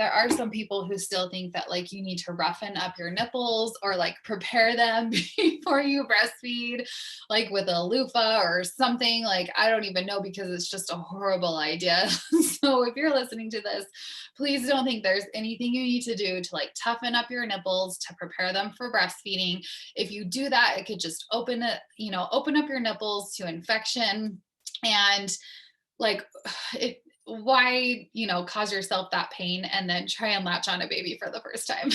there are some people who still think that like you need to roughen up your nipples or like prepare them before you breastfeed, like with a loofah or something. Like, I don't even know, because it's just a horrible idea. So if you're listening to this, please don't think there's anything you need to do to like toughen up your nipples to prepare them for breastfeeding. If you do that, it could just open up your nipples to infection. And like, why, cause yourself that pain and then try and latch on a baby for the first time?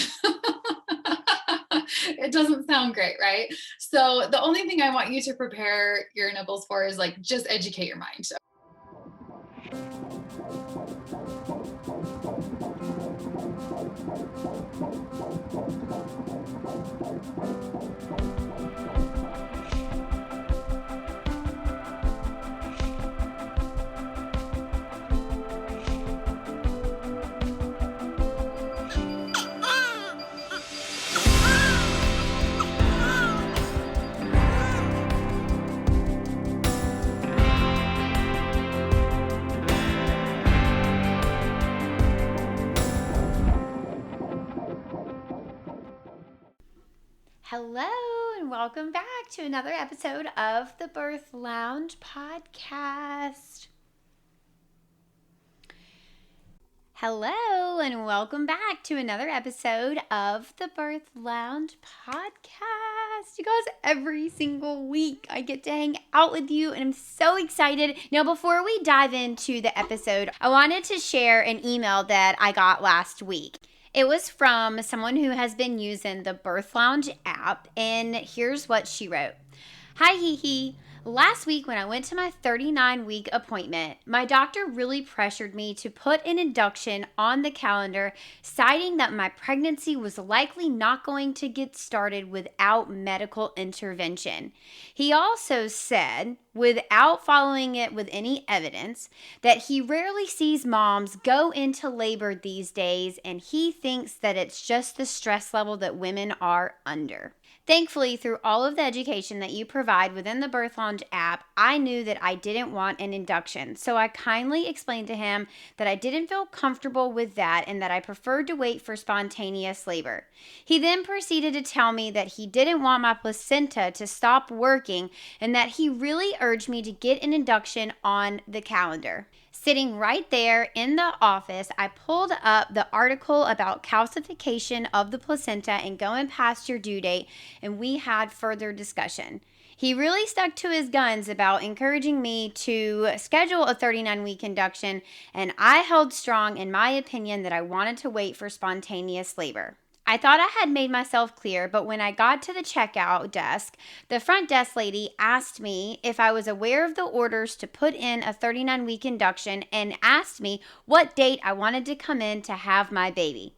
It doesn't sound great, right? So the only thing I want you to prepare your nipples for is like, just educate your mind. Hello and welcome back to another episode of the Birth Lounge podcast. Hello and welcome back to another episode of the Birth Lounge podcast. You guys, every single week I get to hang out with you and I'm so excited. Now, before we dive into the episode, I wanted to share an email that I got last week. It was from someone who has been using the Birth Lounge app, and here's what she wrote. Hi, HeHe. Last week when I went to my 39-week appointment, my doctor really pressured me to put an induction on the calendar, citing that my pregnancy was likely not going to get started without medical intervention. He also said, without following it with any evidence, that he rarely sees moms go into labor these days, and he thinks that it's just the stress level that women are under. Thankfully, through all of the education that you provide within the Birth Lounge app, I knew that I didn't want an induction. So I kindly explained to him that I didn't feel comfortable with that and that I preferred to wait for spontaneous labor. He then proceeded to tell me that he didn't want my placenta to stop working and that he really urged me to get an induction on the calendar. Sitting right there in the office, I pulled up the article about calcification of the placenta and going past your due date, and we had further discussion. He really stuck to his guns about encouraging me to schedule a 39-week induction, and I held strong in my opinion that I wanted to wait for spontaneous labor. I thought I had made myself clear, but when I got to the checkout desk, the front desk lady asked me if I was aware of the orders to put in a 39-week induction and asked me what date I wanted to come in to have my baby.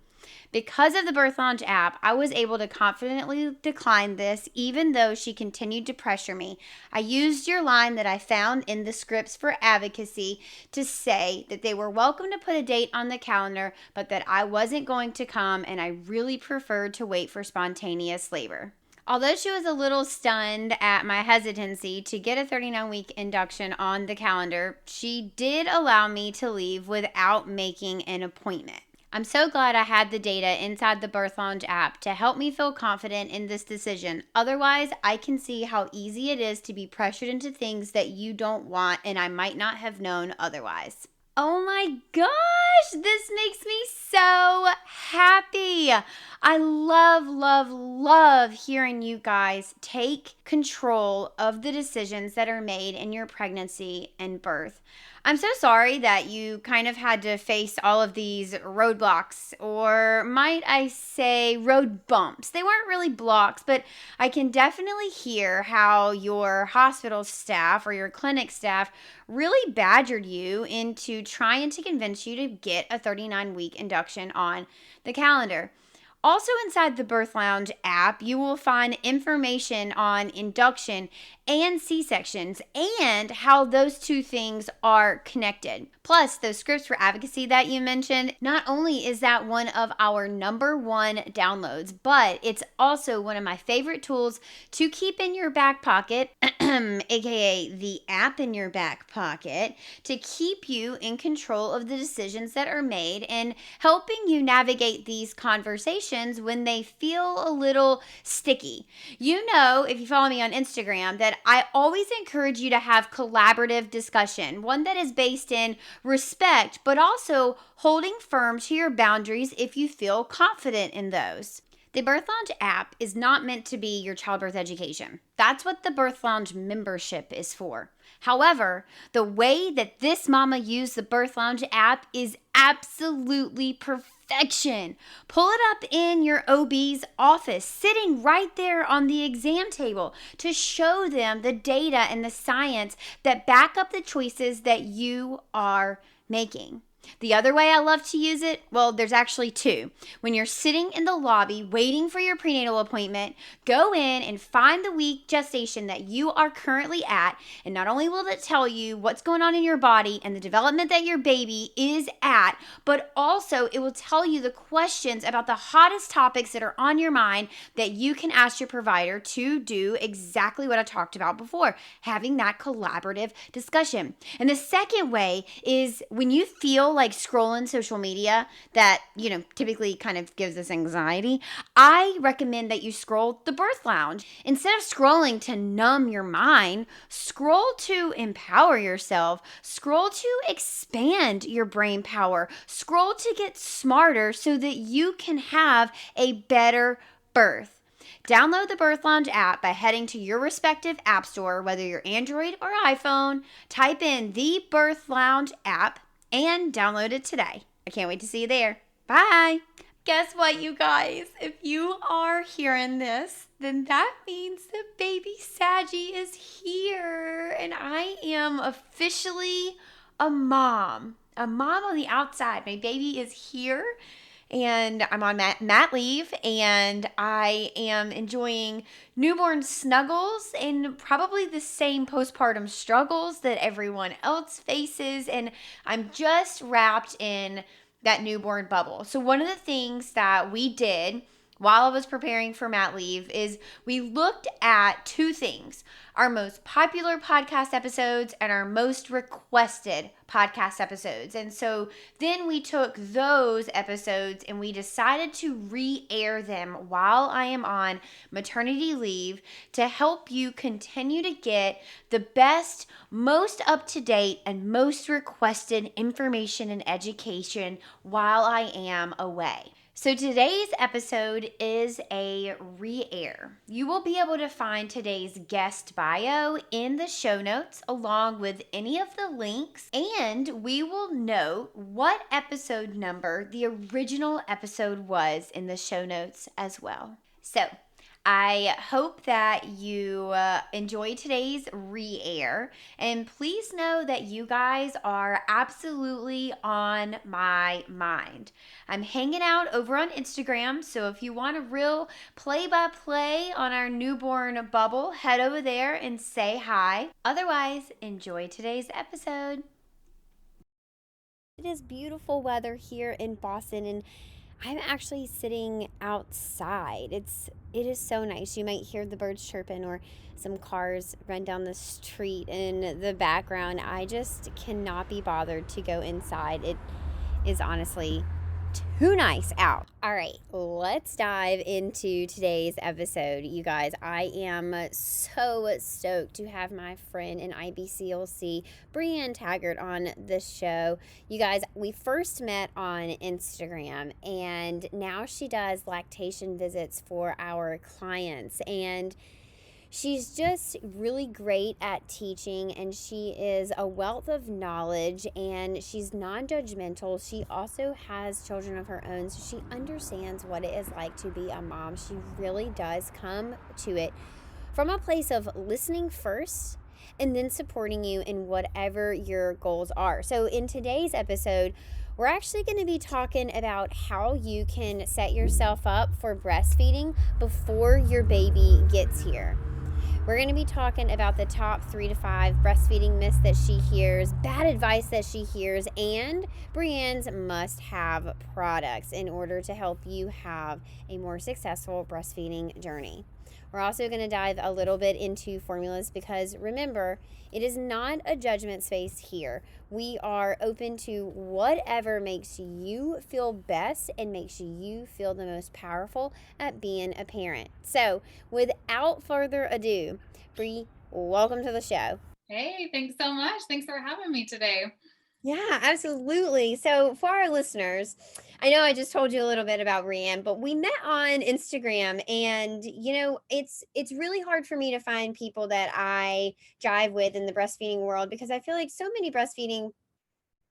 Because of the Birth Lounge app, I was able to confidently decline this, even though she continued to pressure me. I used your line that I found in the scripts for advocacy to say that they were welcome to put a date on the calendar, but that I wasn't going to come and I really preferred to wait for spontaneous labor. Although she was a little stunned at my hesitancy to get a 39-week induction on the calendar, she did allow me to leave without making an appointment. I'm so glad I had the data inside the Birth Lounge app to help me feel confident in this decision. Otherwise, I can see how easy it is to be pressured into things that you don't want, and I might not have known otherwise. Oh my gosh, this makes me so happy. I love hearing you guys take control of the decisions that are made in your pregnancy and birth. I'm so sorry that you kind of had to face all of these roadblocks, or might I say road bumps. They weren't really blocks, but I can definitely hear how your hospital staff or your clinic staff really badgered you into trying to convince you to get a 39-week induction on the calendar. Also inside the Birth Lounge app, you will find information on induction and C-sections and how those two things are connected. Plus, those scripts for advocacy that you mentioned, not only is that one of our number one downloads, but it's also one of my favorite tools to keep in your back pocket aka the app in your back pocket, to keep you in control of the decisions that are made and helping you navigate these conversations when they feel a little sticky. You know, if you follow me on Instagram, that I always encourage you to have collaborative discussion, one that is based in respect, but also holding firm to your boundaries if you feel confident in those. The Birth Lounge app is not meant to be your childbirth education. That's what the Birth Lounge membership is for. However, the way that this mama used the Birth Lounge app is absolutely perfection. Pull it up in your OB's office, sitting right there on the exam table to show them the data and the science that back up the choices that you are making. The other way I love to use it, well, there's actually two. When you're sitting in the lobby waiting for your prenatal appointment, go in and find the week gestation that you are currently at, and not only will it tell you what's going on in your body and the development that your baby is at, but also it will tell you the questions about the hottest topics that are on your mind that you can ask your provider to do exactly what I talked about before, having that collaborative discussion. And the second way is when you feel like scrolling social media that, typically kind of gives us anxiety, I recommend that you scroll the Birth Lounge. Instead of scrolling to numb your mind, scroll to empower yourself, scroll to expand your brain power, scroll to get smarter so that you can have a better birth. Download the Birth Lounge app by heading to your respective app store, whether you're Android or iPhone. Type in the Birth Lounge app and download it today. I can't wait to see you there. Bye. Guess what, you guys? If you are hearing this, then that means that baby Saggy is here. And I am officially a mom. A mom on the outside. My baby is here. And I'm on mat leave, and I am enjoying newborn snuggles and probably the same postpartum struggles that everyone else faces. And I'm just wrapped in that newborn bubble. So one of the things that we did while I was preparing for mat leave is we looked at two things: our most popular podcast episodes and our most requested podcast episodes. And so then we took those episodes and we decided to re-air them while I am on maternity leave to help you continue to get the best, most up-to-date, and most requested information and education while I am away. So today's episode is a re-air. You will be able to find today's guest bio in the show notes along with any of the links, and we will note what episode number the original episode was in the show notes as well. So I hope that you enjoy today's re-air, and please know that you guys are absolutely on my mind. I'm hanging out over on Instagram, so if you want a real play-by-play on our newborn bubble, head over there and say hi. Otherwise, enjoy today's episode. It is beautiful weather here in Boston, and I'm actually sitting outside. It is so nice. You might hear the birds chirping or some cars run down the street in the background. I just cannot be bothered to go inside. It is honestly too nice out. All right, let's dive into today's episode, you guys. I am so stoked to have my friend in IBCLC, Brianne Taggart, on the show. You guys, we first met on Instagram, and now she does lactation visits for our clients, and she's just really great at teaching, and she is a wealth of knowledge, and she's non-judgmental. She also has children of her own, so she understands what it is like to be a mom. She really does come to it from a place of listening first and then supporting you in whatever your goals are. So in today's episode, we're actually going to be talking about how you can set yourself up for breastfeeding before your baby gets here. We're going to be talking about the top 3 to 5 breastfeeding myths that she hears, bad advice that she hears, and Brianne's must-have products in order to help you have a more successful breastfeeding journey. We're also going to dive a little bit into formulas because remember, it is not a judgment space here. We are open to whatever makes you feel best and makes you feel the most powerful at being a parent. So, without further ado, Bree, welcome to the show. Hey, thanks so much. Thanks for having me today. Yeah, absolutely. So, for our listeners, I know I just told you a little bit about Brianne, but we met on Instagram, and it's really hard for me to find people that I jive with in the breastfeeding world because I feel like so many breastfeeding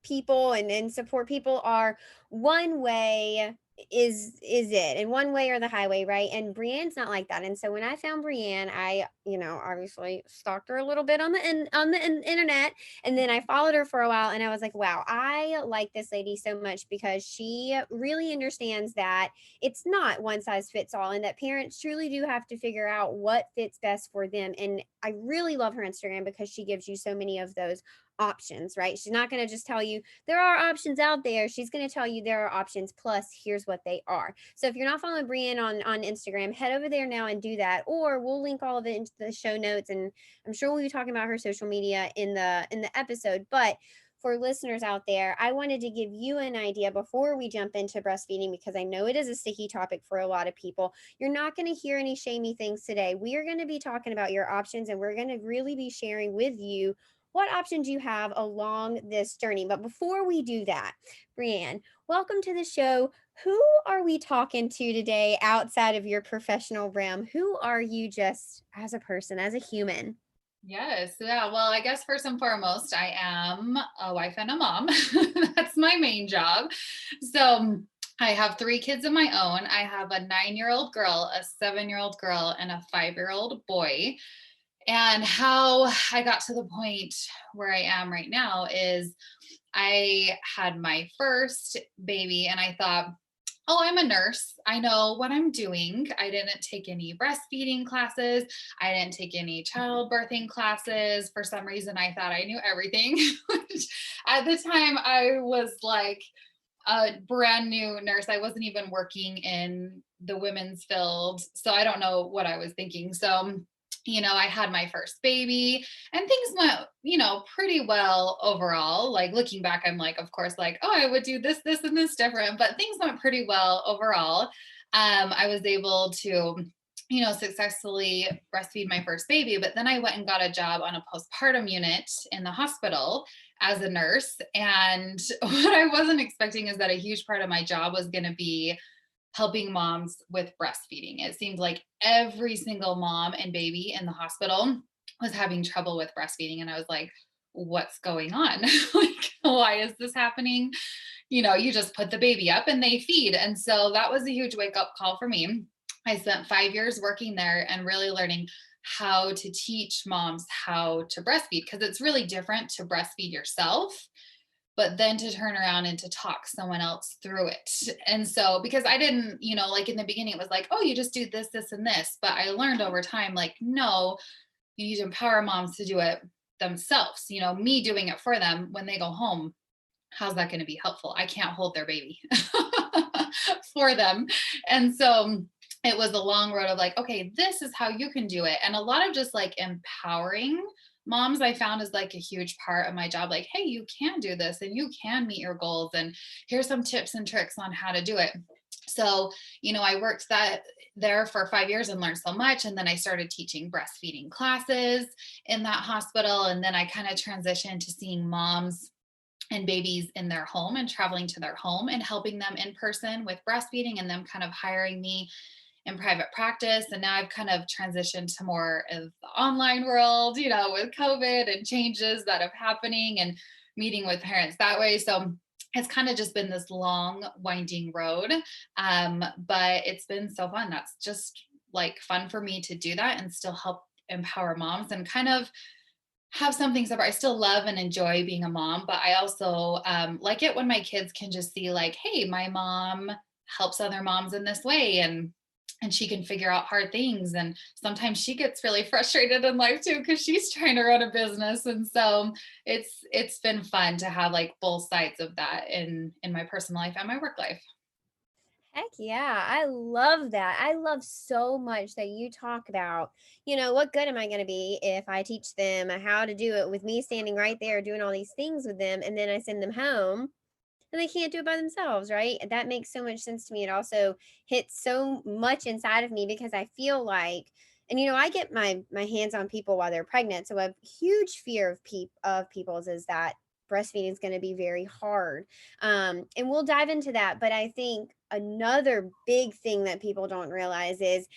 people and support people are one way is it and one way or the highway, right? And Brienne's not like that. And so when I found Brianne, I obviously stalked her a little bit on the internet, and then I followed her for a while, and I was like, wow, I like this lady so much because she really understands that it's not one size fits all, and that parents truly do have to figure out what fits best for them. And I really love her Instagram because she gives you so many of those options, right? She's not going to just tell you there are options out there. She's going to tell you there are options plus here's what they are. So if you're not following Brianne on Instagram, head over there now and do that, or we'll link all of it into the show notes, and I'm sure we'll be talking about her social media in the episode. But for listeners out there, I wanted to give you an idea before we jump into breastfeeding because I know it is a sticky topic for a lot of people. You're not going to hear any shamey things today. We are going to be talking about your options, and we're going to really be sharing with you what options you have along this journey. But before we do that, Brianne, welcome to the show. Who are we talking to today outside of your professional realm? Who are you just as a person, as a human? Yes. Yeah. Well, I guess first and foremost, I am a wife and a mom. That's my main job. So I have three kids of my own. I have a 9-year-old girl, a 7-year-old girl, and a 5-year-old boy. And how I got to the point where I am right now is I had my first baby and I thought, oh, I'm a nurse. I know what I'm doing. I didn't take any breastfeeding classes. I didn't take any childbirthing classes. For some reason, I thought I knew everything. Which at the time, I was like a brand new nurse. I wasn't even working in the women's field. So I don't know what I was thinking. So I had my first baby and things went, pretty well overall. Like looking back, I'm like, of course, like, oh, I would do this, this, and this different, but things went pretty well overall. I was able to, successfully breastfeed my first baby, but then I went and got a job on a postpartum unit in the hospital as a nurse. And what I wasn't expecting is that a huge part of my job was going to be helping moms with breastfeeding. It seemed like every single mom and baby in the hospital was having trouble with breastfeeding. And I was like, what's going on? Like, why is this happening? You just put the baby up and they feed. And so that was a huge wake up call for me. I spent 5 years working there and really learning how to teach moms how to breastfeed because it's really different to breastfeed yourself but then to turn around and to talk someone else through it. And so, because I didn't, like in the beginning, it was like, oh, you just do this, this, and this. But I learned over time, like, no, you need to empower moms to do it themselves. Me doing it for them when they go home, how's that going to be helpful? I can't hold their baby for them. And so, it was a long road of like, okay, this is how you can do it. And a lot of just like empowering moms I found is like a huge part of my job. Like, hey, you can do this and you can meet your goals. And here's some tips and tricks on how to do it. So, I worked there for 5 years and learned so much. And then I started teaching breastfeeding classes in that hospital. And then I kind of transitioned to seeing moms and babies in their home and traveling to their home and helping them in person with breastfeeding and them kind of hiring me in private practice. And now I've kind of transitioned to more of the online world, with COVID and changes that have happening and meeting with parents that way. So it's kind of just been this long winding road. But it's been so fun. That's just like fun for me to do that and still help empower moms and kind of have something separate. I still love and enjoy being a mom, but I also like it when my kids can just see like, hey, my mom helps other moms in this way and she can figure out hard things. And sometimes she gets really frustrated in life too, because she's trying to run a business. And so it's been fun to have like both sides of that in my personal life and my work life. Heck yeah. I love that. I love so much that you talk about, what good am I going to be if I teach them how to do it with me standing right there doing all these things with them and then I send them home and they can't do it by themselves, right? That makes so much sense to me. It also hits so much inside of me because I feel like, and I get my hands on people while they're pregnant. So a huge fear of people's is that breastfeeding is going to be very hard. And we'll dive into that. But I think another big thing that people don't realize is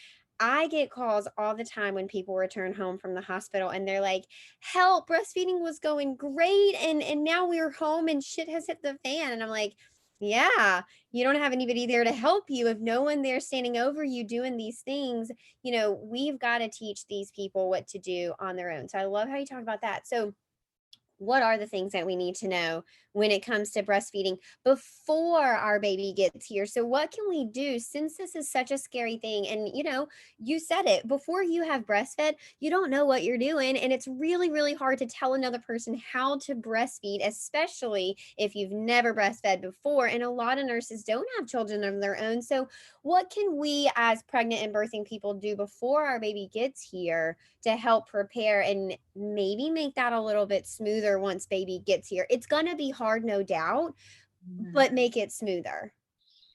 I get calls all the time when people return home from the hospital and they're like, help, breastfeeding was going great and now we're home and shit has hit the fan. And I'm like, yeah, you don't have anybody there to help you. If no one there standing over you doing these things, we've got to teach these people what to do on their own. So I love how you talk about that. So what are the things that we need to know when it comes to breastfeeding before our baby gets here? So, what can we do since this is such a scary thing? And, you said it before you have breastfed, you don't know what you're doing. And it's really, really hard to tell another person how to breastfeed, especially if you've never breastfed before. And a lot of nurses don't have children of their own. So, what can we as pregnant and birthing people do before our baby gets here to help prepare and maybe make that a little bit smoother once baby gets here? It's going to be hard, no doubt, Mhm. but make it smoother.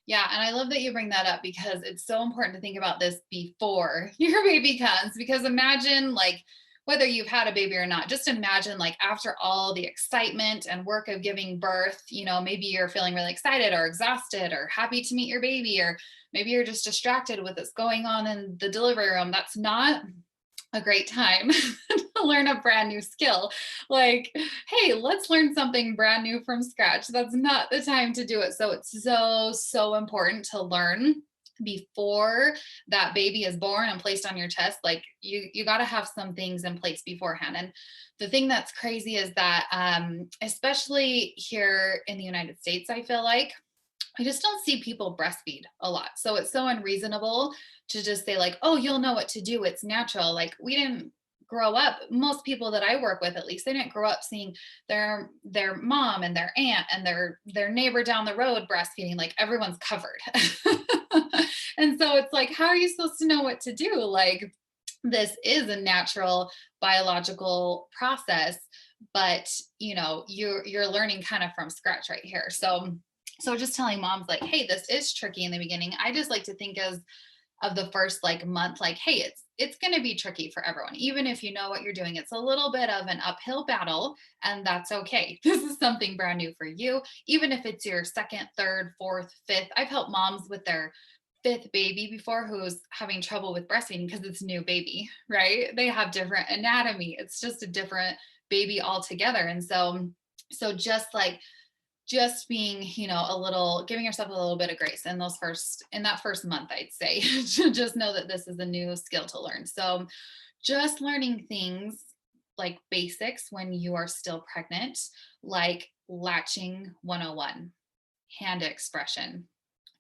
Yeah, and I love that you bring that up because it's so important to think about this before your baby comes. Because imagine, like, whether you've had a baby or not, just imagine, like, after all the excitement and work of giving birth, maybe you're feeling really excited or exhausted or happy to meet your baby, or maybe you're just distracted with what's going on in the delivery room. That's not a great time to learn a brand new skill. Like, hey, let's learn something brand new from scratch. That's not the time to do it. So it's so important to learn before that baby is born and placed on your chest. Like, you got to have some things in place beforehand. And the thing that's crazy is that especially here in the United States, I feel like I just don't see people breastfeed a lot. So it's so unreasonable to just say, like, oh, you'll know what to do. It's natural. Like, we didn't grow up, most people that I work with, at least, they didn't grow up seeing their mom and their aunt and their neighbor down the road breastfeeding. Like, everyone's covered. And so it's like, how are you supposed to know what to do? Like, this is a natural biological process, but you're learning kind of from scratch right here. So just telling moms, like, hey, this is tricky in the beginning. I just like to think as of the first, like, month, like, hey, it's going to be tricky for everyone. Even if you know what you're doing, it's a little bit of an uphill battle, and that's okay. This is something brand new for you. Even if it's your second, third, fourth, fifth. I've helped moms with their fifth baby before who's having trouble with breastfeeding because it's new baby, right? They have different anatomy. It's just a different baby altogether. And so just being, a little, giving yourself a little bit of grace in that first month, I'd say. Just know that this is a new skill to learn. So just learning things like basics when you are still pregnant, like latching 101, hand expression,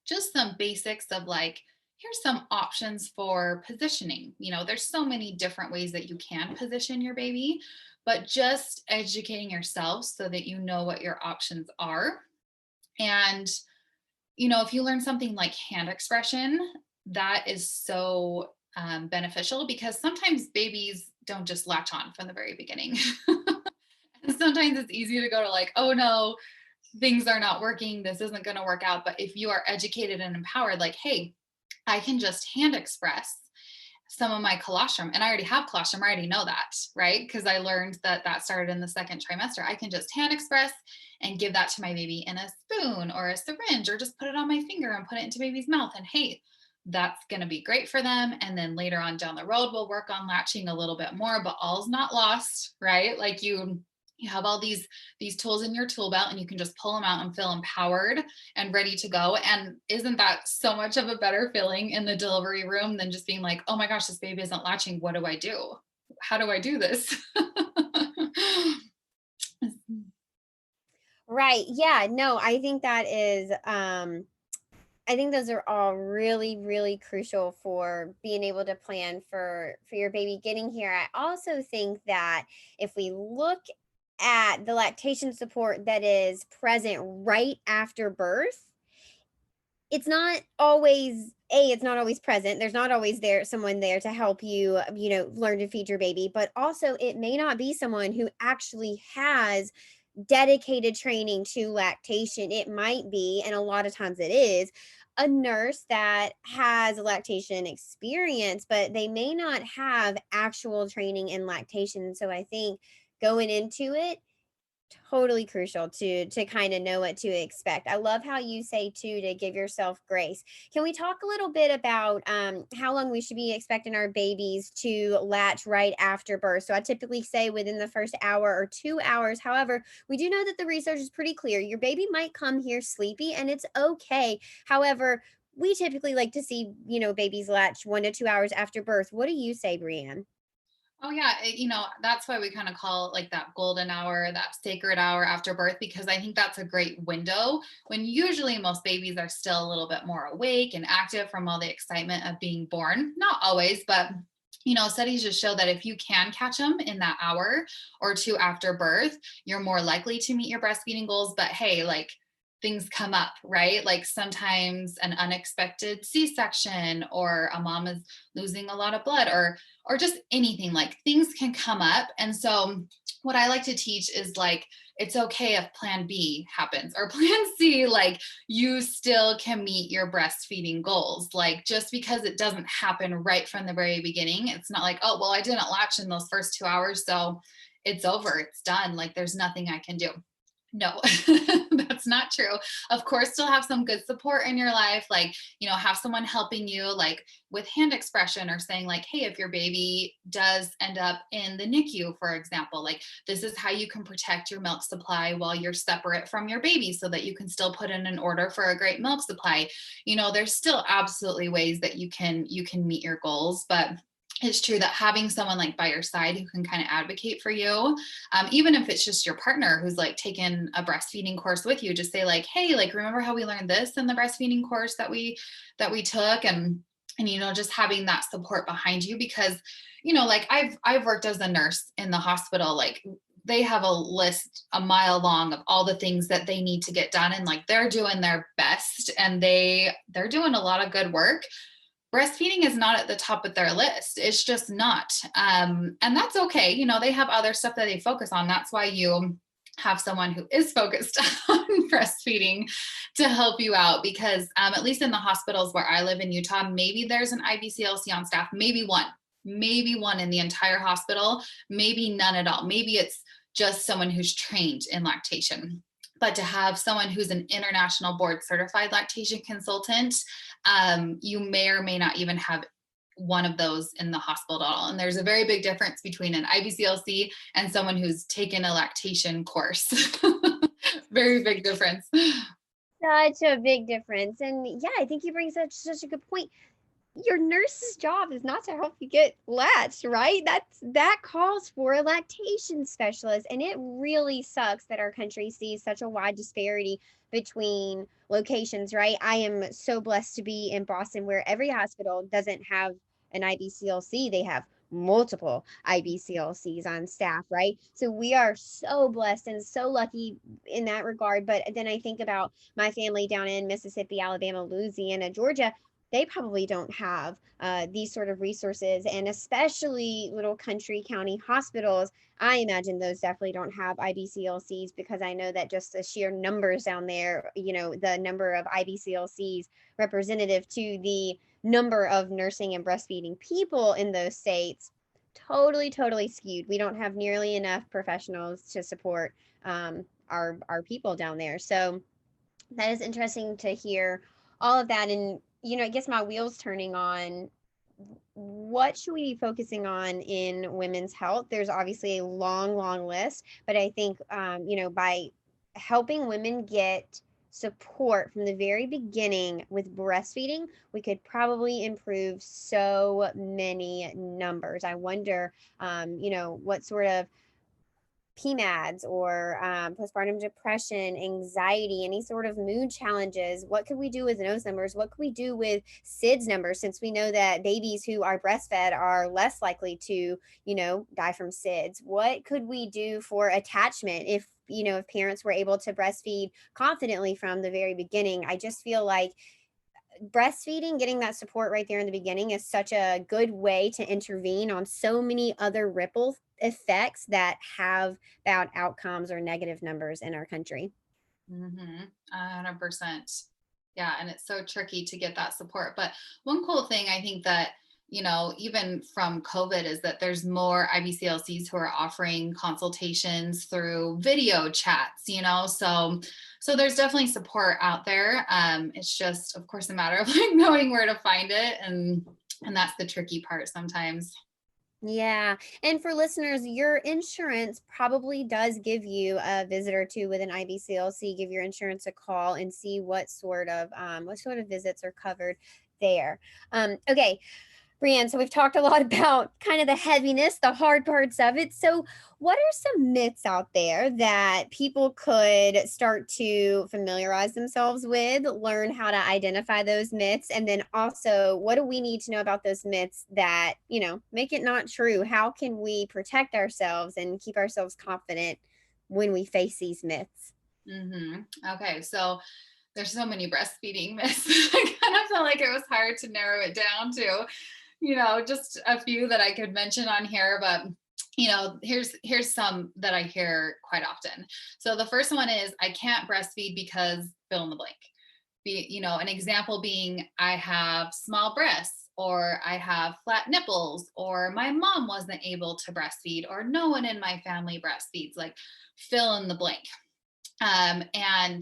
just some basics of, like, here's some options for positioning. There's so many different ways that you can position your baby, but just educating yourself so that you know what your options are. And, if you learn something like hand expression, that is so beneficial because sometimes babies don't just latch on from the very beginning. And sometimes it's easy to go to, like, oh no, things are not working. This isn't going to work out. But if you are educated and empowered, like, hey, I can just hand express some of my colostrum, and I already have colostrum. I already know that, right? Because I learned that started in the second trimester. I can just hand express and give that to my baby in a spoon or a syringe, or just put it on my finger and put it into baby's mouth. And hey, that's going to be great for them. And then later on down the road, we'll work on latching a little bit more, but all's not lost, right? Like, you have all these tools in your tool belt, and you can just pull them out and feel empowered and ready to go. And isn't that so much of a better feeling in the delivery room than just being like, oh my gosh, this baby isn't latching. What do I do? How do I do this? Right. Yeah. No, I think that is I think those are all really, really crucial for being able to plan for your baby getting here. I also think that if we look at the lactation support that is present right after birth, it's not always it's not always present. There's not always someone there to help you, learn to feed your baby, but also it may not be someone who actually has dedicated training to lactation. It might be, and a lot of times it is, a nurse that has lactation experience, but they may not have actual training in lactation. So I think going into it, totally crucial to kind of know what to expect. I love how you say too to give yourself grace. Can we talk a little bit about how long we should be expecting our babies to latch right after birth? So I typically say within the first hour or 2 hours. However, we do know that the research is pretty clear. Your baby might come here sleepy, and it's okay. However, we typically like to see babies latch 1 to 2 hours after birth. What do you say, Brianne? Oh yeah, that's why we kind of call it like that golden hour, that sacred hour after birth, because I think that's a great window when usually most babies are still a little bit more awake and active from all the excitement of being born. Not always, but studies just show that if you can catch them in that hour or two after birth, you're more likely to meet your breastfeeding goals. But hey, like things come up, right? Like sometimes an unexpected C-section, or a mom is losing a lot of blood, or just anything, like things can come up. And so what I like to teach is like, it's okay if plan B happens or plan C, like you still can meet your breastfeeding goals. Like just because it doesn't happen right from the very beginning, it's not like, oh, well, I didn't latch in those first 2 hours, so it's over, it's done. Like there's nothing I can do. No, that's not true. Of course, still have some good support in your life, like, have someone helping you, like with hand expression, or saying, like, hey, if your baby does end up in the NICU, for example, like, this is how you can protect your milk supply while you're separate from your baby so that you can still put in an order for a great milk supply. There's still absolutely ways that you can meet your goals, but it's true that having someone like by your side who can kind of advocate for you, even if it's just your partner who's like taken a breastfeeding course with you, just say like, hey, like, remember how we learned this in the breastfeeding course that we took, and just having that support behind you. Because like I've worked as a nurse in the hospital, like they have a list a mile long of all the things that they need to get done, and like they're doing their best, and they're doing a lot of good work. Breastfeeding is not at the top of their list. It's just not. And that's okay. They have other stuff that they focus on. That's why you have someone who is focused on breastfeeding to help you out. Because at least in the hospitals where I live in Utah, maybe there's an IBCLC on staff, maybe one in the entire hospital, maybe none at all. Maybe it's just someone who's trained in lactation. But to have someone who's an international board certified lactation consultant, you may or may not even have one of those in the hospital at all. And there's a very big difference between an IBCLC and someone who's taken a lactation course. Very big difference. Such a big difference. And yeah, I think you bring such a good point. Your nurse's job is not to help you get latched, right? That calls for a lactation specialist. And it really sucks that our country sees such a wide disparity between locations, right? I am so blessed to be in Boston, where every hospital doesn't have an IBCLC. They have multiple IBCLCs on staff, right? So we are so blessed and so lucky in that regard. But then I think about my family down in Mississippi, Alabama, Louisiana, Georgia. They probably don't have these sort of resources, and especially little country county hospitals. I imagine those definitely don't have IBCLCs, because I know that just the sheer numbers down there, the number of IBCLCs representative to the number of nursing and breastfeeding people in those states, totally skewed. We don't have nearly enough professionals to support our people down there. So that is interesting to hear all of that. And it gets my wheels turning on what should we be focusing on in women's health. There's obviously a long list, but I think by helping women get support from the very beginning with breastfeeding, we could probably improve so many numbers. I wonder what sort of PMADs or postpartum depression, anxiety, any sort of mood challenges. What could we do with those numbers? What could we do with SIDS numbers, since we know that babies who are breastfed are less likely to, die from SIDS? What could we do for attachment if parents were able to breastfeed confidently from the very beginning? I just feel like breastfeeding, getting that support right there in the beginning is such a good way to intervene on so many other ripple effects that have bad outcomes or negative numbers in our country. 100%. Yeah. And it's so tricky to get that support. But one cool thing I think that, even from COVID is that there's more IBCLCs who are offering consultations through video chats, so there's definitely support out there. It's just, of course, a matter of like knowing where to find it. And that's the tricky part sometimes. Yeah. And for listeners, your insurance probably does give you a visit or two with an IBCLC. Give your insurance a call and see what sort of visits are covered there. Okay. Brianne, so we've talked a lot about kind of the heaviness, the hard parts of it. So, what are some myths out there that people could start to familiarize themselves with, learn how to identify those myths, and then also what do we need to know about those myths that, make it not true? How can we protect ourselves and keep ourselves confident when we face these myths? Okay. So, there's so many breastfeeding myths. I kind of felt like it was hard to narrow it down to, just a few that I could mention on here, but here's some that I hear quite often. So the first one is I can't breastfeed because fill in the blank. An example being I have small breasts, or I have flat nipples, or my mom wasn't able to breastfeed, or no one in my family breastfeeds, like fill in the blank. And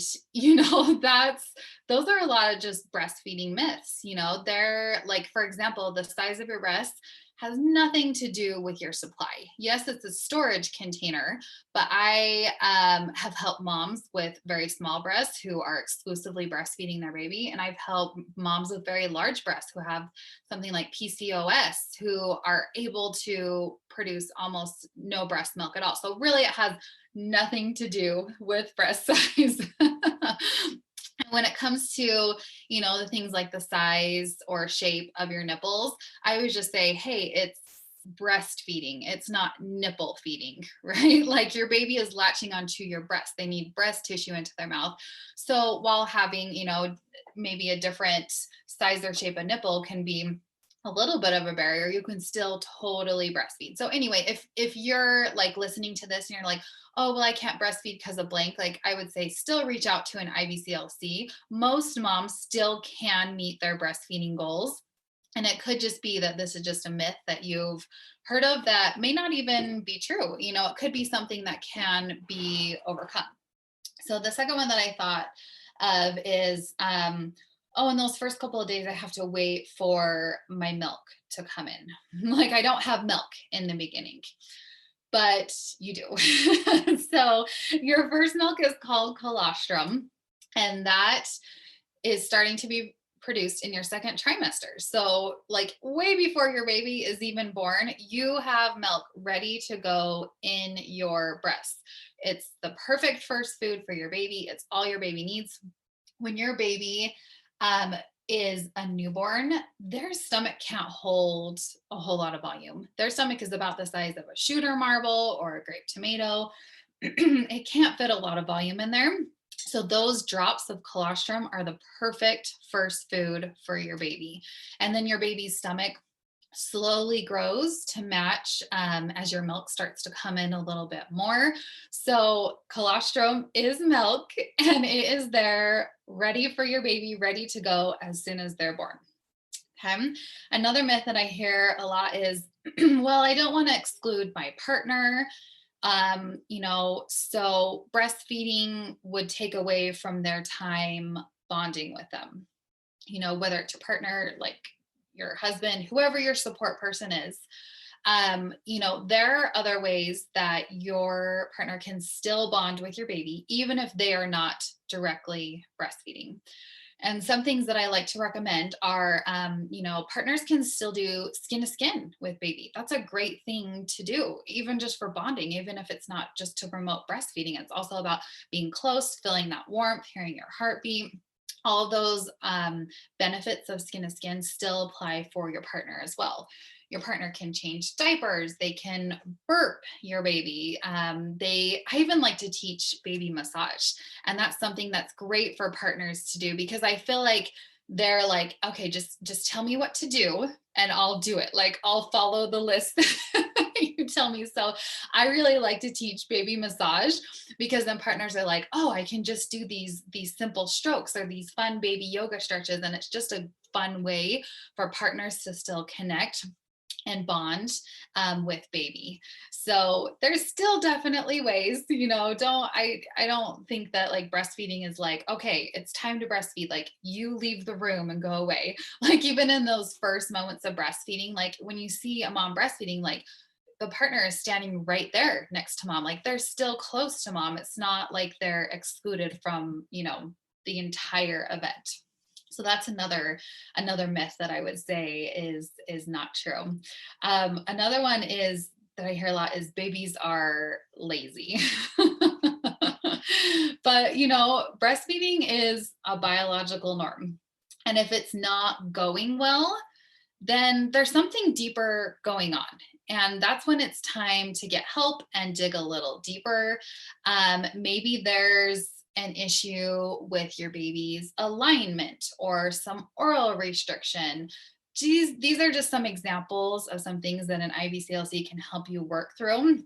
those are a lot of just breastfeeding myths. They're like, for example, the size of your breast has nothing to do with your supply. Yes, it's a storage container, but I have helped moms with very small breasts who are exclusively breastfeeding their baby. And I've helped moms with very large breasts who have something like PCOS, who are able to produce almost no breast milk at all. So really it has nothing to do with breast size. When it comes to, the things like the size or shape of your nipples, I always just say, hey, it's breastfeeding. It's not nipple feeding, right? Like your baby is latching onto your breast. They need breast tissue into their mouth. So while having, maybe a different size or shape of nipple can be a little bit of a barrier, you can still totally breastfeed. So anyway, if you're like listening to this and you're like, oh, well, I can't breastfeed because of blank, like I would say still reach out to an IBCLC. Most moms still can meet their breastfeeding goals. And it could just be that this is just a myth that you've heard of that may not even be true. It could be something that can be overcome. So the second one that I thought of is, in those first couple of days, I have to wait for my milk to come in. Like I don't have milk in the beginning, but you do. So your first milk is called colostrum, and that is starting to be produced in your second trimester. So like way before your baby is even born, you have milk ready to go in your breast. It's the perfect first food for your baby. It's all your baby needs. When your baby is a newborn, their stomach can't hold a whole lot of volume. Their stomach is about the size of a shooter marble or a grape tomato. It can't fit a lot of volume in there. So those drops of colostrum are the perfect first food for your baby. And then your baby's stomach slowly grows to match as your milk starts to come in a little bit more. So colostrum is milk, and it is there ready for your baby, ready to go as soon as they're born. Okay. Another myth that I hear a lot is, well, I don't want to exclude my partner. So breastfeeding would take away from their time bonding with them, whether it's your partner, like your husband, whoever your support person is. There are other ways that your partner can still bond with your baby, even if they are not directly breastfeeding. And some things that I like to recommend are, partners can still do skin to skin with baby. That's a great thing to do, even just for bonding, even if it's not just to promote breastfeeding. It's also about being close, feeling that warmth, hearing your heartbeat. All of those benefits of skin to skin still apply for your partner as well. Your partner can change diapers. They can burp your baby. I even like to teach baby massage. And that's something that's great for partners to do, because I feel like they're like, okay, just tell me what to do and I'll do it. Like I'll follow the list that you tell me. So I really like to teach baby massage because then partners are like, oh, I can just do these simple strokes or these fun baby yoga stretches. And it's just a fun way for partners to still connect and bond with baby. So there's still definitely ways, I don't think that like breastfeeding is like, okay, it's time to breastfeed, like you leave the room and go away. Like even in those first moments of breastfeeding, like when you see a mom breastfeeding, like the partner is standing right there next to mom, like they're still close to mom. It's not like they're excluded from, the entire event. So that's another myth that I would say is not true. Another one is that I hear a lot is babies are lazy. But breastfeeding is a biological norm. And if it's not going well, then there's something deeper going on. And that's when it's time to get help and dig a little deeper. Maybe there's an issue with your baby's alignment or some oral restriction. These are just some examples of some things that an IBCLC can help you work through.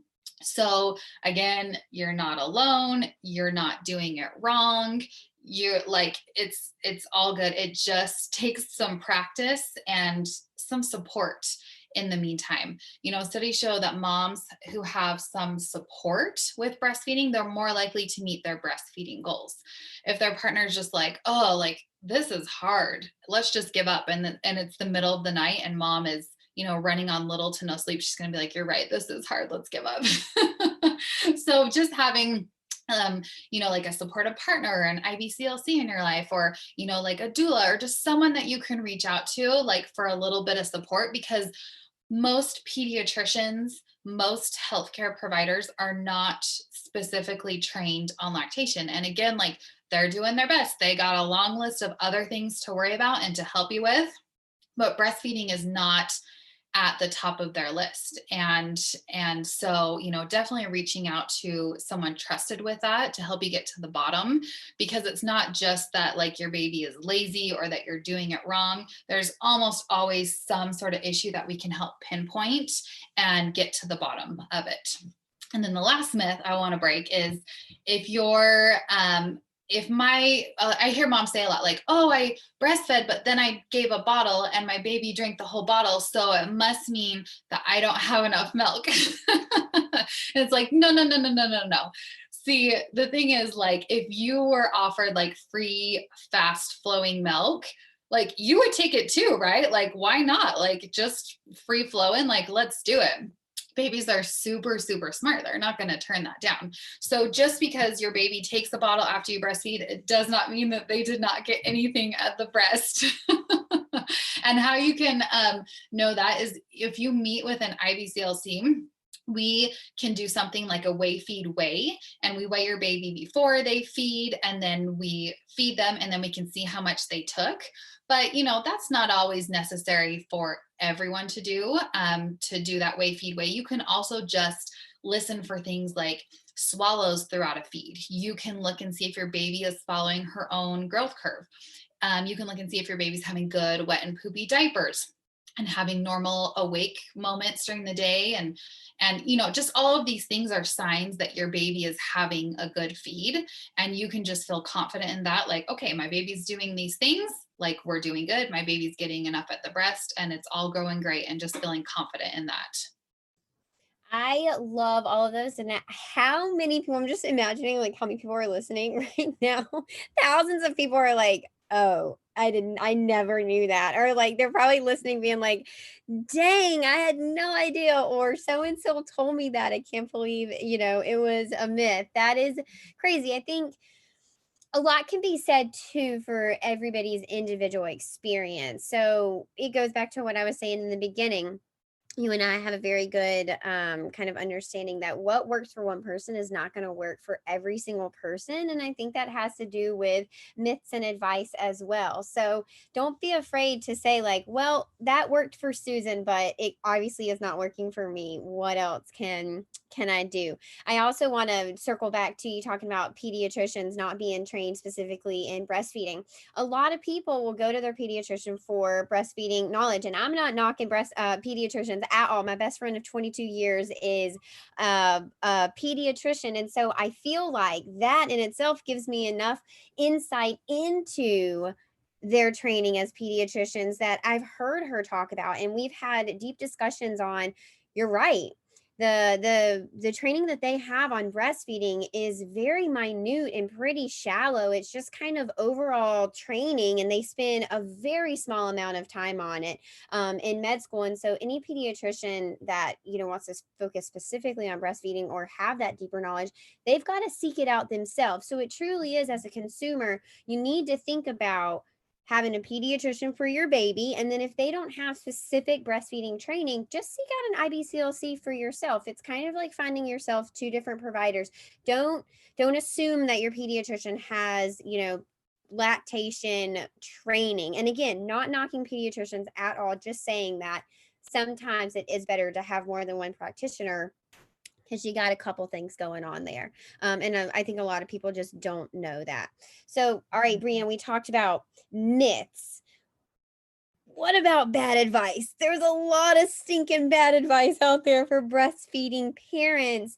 So again, you're not alone. You're not doing it wrong. You're like, it's all good. It just takes some practice and some support in the meantime. Studies show that moms who have some support with breastfeeding, they're more likely to meet their breastfeeding goals. If their partner's just like, oh, like this is hard, let's just give up. And it's the middle of the night and mom is, running on little to no sleep, she's going to be like, you're right, this is hard, let's give up. So just having like a supportive partner, an IBCLC in your life, or, like a doula, or just someone that you can reach out to, like for a little bit of support, because most pediatricians, most healthcare providers are not specifically trained on lactation. And again, like they're doing their best. They got a long list of other things to worry about and to help you with, but breastfeeding is not at the top of their list. And so, definitely reaching out to someone trusted with that to help you get to the bottom, because it's not just that like your baby is lazy or that you're doing it wrong. There's almost always some sort of issue that we can help pinpoint and get to the bottom of it. And then the last myth I want to break is if you're I hear moms say a lot like, oh, I breastfed, but then I gave a bottle and my baby drank the whole bottle, so it must mean that I don't have enough milk. It's like, no. See, the thing is, like, if you were offered like free, fast flowing milk, like you would take it too, right? Like, why not? Like, just free flowing, like, let's do it. Babies are super, super smart. They're not going to turn that down. So just because your baby takes a bottle after you breastfeed, it does not mean that they did not get anything at the breast. And how you can know that is if you meet with an IBCLC, we can do something like a feed weigh, and we weigh your baby before they feed, and then we feed them, and then we can see how much they took. But that's not always necessary for everyone to do that feed weigh. You can also just listen for things like swallows throughout a feed. You can look and see if your baby is following her own growth curve. You can look and see if your baby's having good wet and poopy diapers and having normal awake moments during the day. And just all of these things are signs that your baby is having a good feed. And you can just feel confident in that, like, okay, my baby's doing these things, like we're doing good. My baby's getting enough at the breast and it's all growing great, and just feeling confident in that. I love all of those. And how many people, I'm just imagining like how many people are listening right now. Thousands of people are like, oh, I never knew that. Or like they're probably listening, being like, dang, I had no idea. Or so and so told me that. I can't believe, it was a myth. That is crazy. I think a lot can be said too for everybody's individual experience. So it goes back to what I was saying in the beginning. you and I have a very good kind of understanding that what works for one person is not going to work for every single person. And I think that has to do with myths and advice as well. So don't be afraid to say, like, well, that worked for Susan, but it obviously is not working for me. What else can I do? I also want to circle back to you talking about pediatricians not being trained specifically in breastfeeding. A lot of people will go to their pediatrician for breastfeeding knowledge, and I'm not knocking pediatricians at all. My best friend of 22 years is a pediatrician, and so I feel like that in itself gives me enough insight into their training as pediatricians that I've heard her talk about, and we've had deep discussions on. You're right, the training that they have on breastfeeding is very minute and pretty shallow. It's just kind of overall training, and they spend a very small amount of time on it in med school. And so any pediatrician that wants to focus specifically on breastfeeding or have that deeper knowledge, they've got to seek it out themselves. So it truly is, as a consumer, you need to think about having a pediatrician for your baby. And then if they don't have specific breastfeeding training, just seek out an IBCLC for yourself. It's kind of like finding yourself two different providers. Don't assume that your pediatrician has, lactation training. And again, not knocking pediatricians at all, just saying that sometimes it is better to have more than one practitioner because you got a couple things going on there. And I think a lot of people just don't know that. So, all right, Brianne, we talked about myths. What about bad advice? There's a lot of stinking bad advice out there for breastfeeding parents.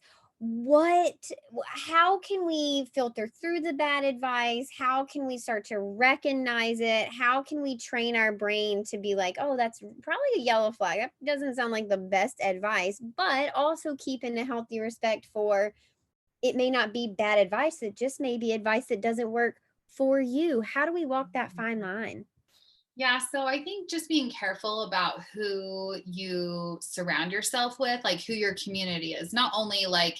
How can we filter through the bad advice? How can we start to recognize it? How can we train our brain to be like, oh, that's probably a yellow flag. That doesn't sound like the best advice, but also keep in a healthy respect for it may not be bad advice. It just may be advice that doesn't work for you. How do we walk that fine line? Yeah, so I think just being careful about who you surround yourself with, like who your community is, not only like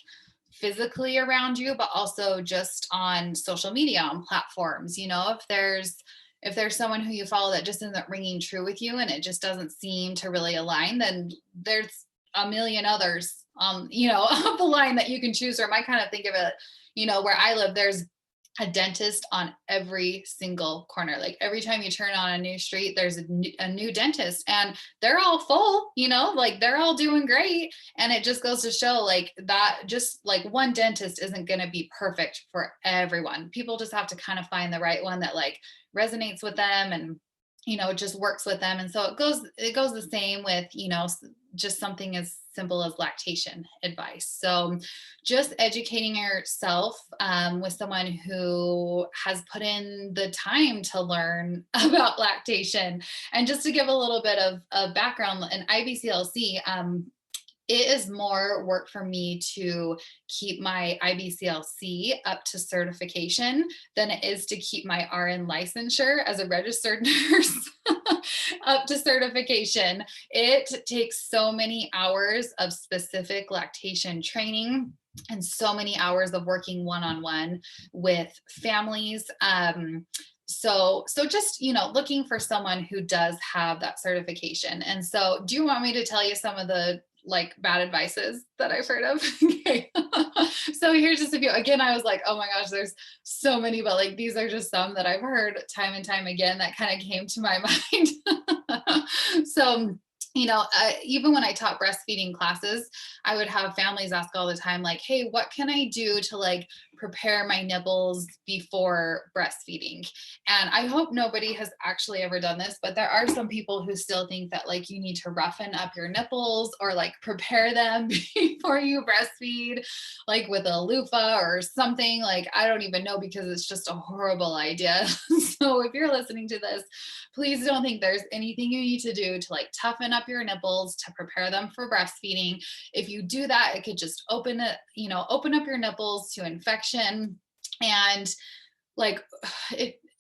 physically around you, but also just on social media, on platforms. If there's someone who you follow that just isn't ringing true with you and it just doesn't seem to really align, then there's a million others up the line that you can choose from. I kind of think of it, where I live, there's a dentist on every single corner. Like every time you turn on a new street, there's a new dentist, and they're all full, like they're all doing great. And it just goes to show like that, just like one dentist isn't going to be perfect for everyone. People just have to kind of find the right one that like resonates with them and just works with them. And so it goes the same with, just something as simple as lactation advice. So just educating yourself with someone who has put in the time to learn about lactation. And just to give a little bit of background, in IBCLC, it is more work for me to keep my IBCLC up to certification than it is to keep my RN licensure as a registered nurse up to certification. It takes so many hours of specific lactation training and so many hours of working one-on-one with families. So just, looking for someone who does have that certification. And so do you want me to tell you some of the like bad advices that I've heard of? Okay. So here's just a few. Again, I was like, oh my gosh, there's so many, but like these are just some that I've heard time and time again that kind of came to my mind. So even when I taught breastfeeding classes, I would have families ask all the time, like, hey, what can I do to like prepare my nipples before breastfeeding? And I hope nobody has actually ever done this, but there are some people who still think that like you need to roughen up your nipples or like prepare them before you breastfeed, like with a loofah or something. Like, I don't even know, because it's just a horrible idea. So if you're listening to this, please don't think there's anything you need to do to like toughen up your nipples to prepare them for breastfeeding. If you do that, it could just open up your nipples to infection, and like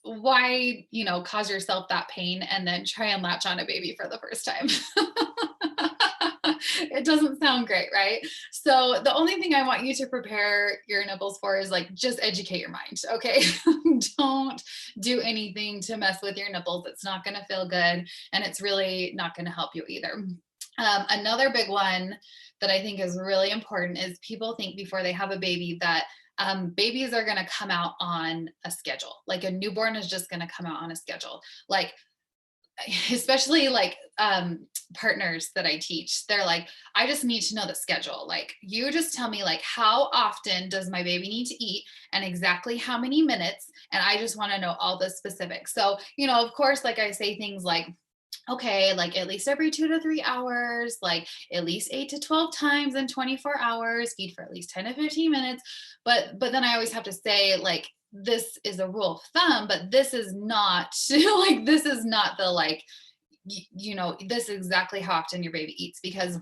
why cause yourself that pain and then try and latch on a baby for the first time? It doesn't sound great, right? So the only thing I want you to prepare your nipples for is like just educate your mind, okay? Don't do anything to mess with your nipples. It's not going to feel good, and it's really not going to help you either. Another big one that I think is really important is people think before they have a baby that babies are going to come out on a schedule. Like a newborn is just going to come out on a schedule. Like, especially like partners that I teach, they're like, I just need to know the schedule. Like, you just tell me like, how often does my baby need to eat and exactly how many minutes? And I just want to know all the specifics. So, of course, like I say things like, okay, like at least every 2 to 3 hours, like at least 8 to 12 times in 24 hours, feed for at least 10 to 15 minutes. But then I always have to say, like, this is a rule of thumb, but this is not like, this is not the like, this is exactly how often your baby eats, because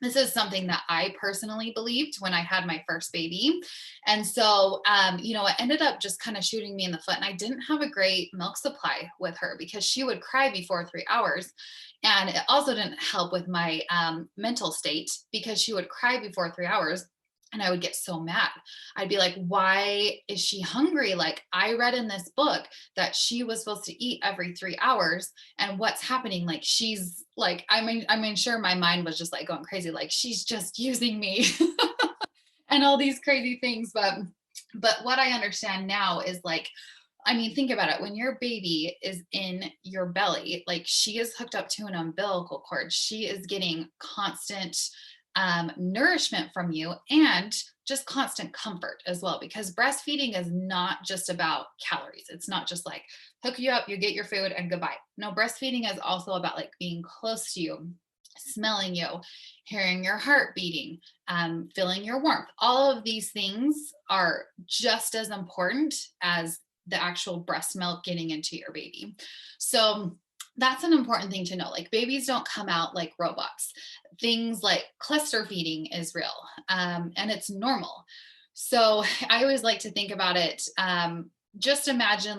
this is something that I personally believed when I had my first baby. And so, it ended up just kind of shooting me in the foot. And I didn't have a great milk supply with her because she would cry before 3 hours. And it also didn't help with my mental state because she would cry before 3 hours. And I would get so mad. I'd be like, why is she hungry? Like, I read in this book that she was supposed to eat every 3 hours. And what's happening? Like, she's like, sure, my mind was just like going crazy. Like, she's just using me and all these crazy things. But what I understand now is like, think about it. When your baby is in your belly, like, she is hooked up to an umbilical cord. She is getting constant nourishment from you and just constant comfort as well, because breastfeeding is not just about calories. It's not just like hook you up, you get your food and goodbye. No, breastfeeding is also about like being close to you, smelling you, hearing your heart beating, feeling your warmth. All of these things are just as important as the actual breast milk getting into your baby. So that's an important thing to know. Like, babies don't come out like robots. Things like cluster feeding is real, and it's normal. So I always like to think about it. Just imagine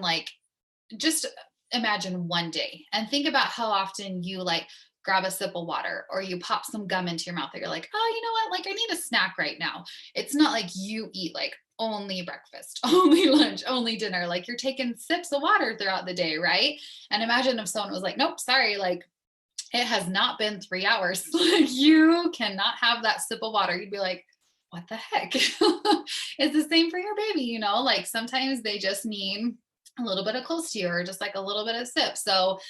one day and think about how often you like grab a sip of water or you pop some gum into your mouth that you're like, oh, you know what? Like, I need a snack right now. It's not like you eat like only breakfast, only lunch, only dinner. Like, you're taking sips of water throughout the day, right? And imagine if someone was like, nope, sorry, like, it has not been 3 hours. Like, you cannot have that sip of water. You'd be like, what the heck? It's the same for your baby, like sometimes they just need a little bit of close to you or just like a little bit of sip. So,